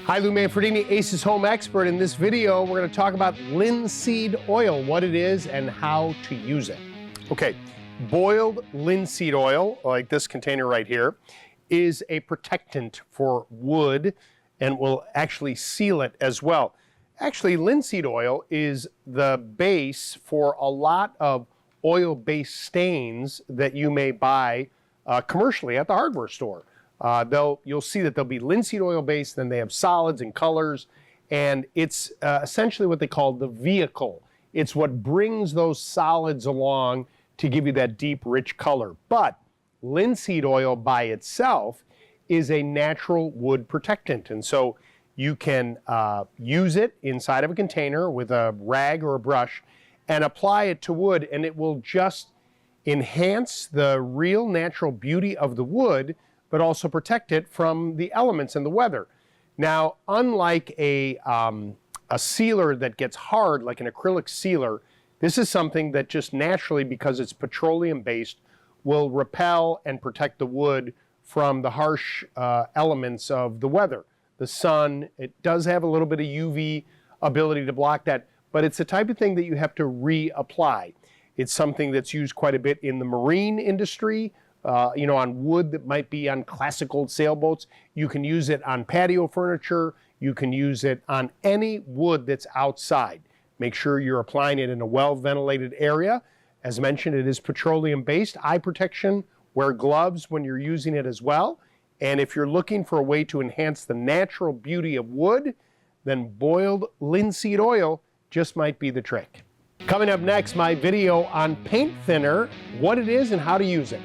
Hi, Lou Manfredini, Ace's Home Expert. In this video, we're going to talk about linseed oil, what it is and how to use it. Okay, boiled linseed oil, like this container right here, is a protectant for wood and will actually seal it as well. Actually, linseed oil is the base for a lot of oil-based stains that you may buy commercially at the hardware store. You'll see that they'll be linseed oil based, then they have solids and colors, and it's essentially what they call the vehicle. It's what brings those solids along to give you that deep, rich color. But linseed oil by itself is a natural wood protectant, and so you can use it inside of a container with a rag or a brush and apply it to wood, and it will just enhance the real natural beauty of the wood, but also protect it from the elements and the weather. Now, unlike a sealer that gets hard, like an acrylic sealer, this is something that just naturally, because it's petroleum-based, will repel and protect the wood from the harsh elements of the weather. The sun, it does have a little bit of UV ability to block that, but it's the type of thing that you have to reapply. It's something that's used quite a bit in the marine industry, on wood that might be on classic old sailboats. You can use it on patio furniture. You can use it on any wood that's outside. Make sure you're applying it in a well-ventilated area. As mentioned, it is petroleum-based. Eye protection, wear gloves when you're using it as well. And if you're looking for a way to enhance the natural beauty of wood, then boiled linseed oil just might be the trick. Coming up next, my video on paint thinner, what it is and how to use it.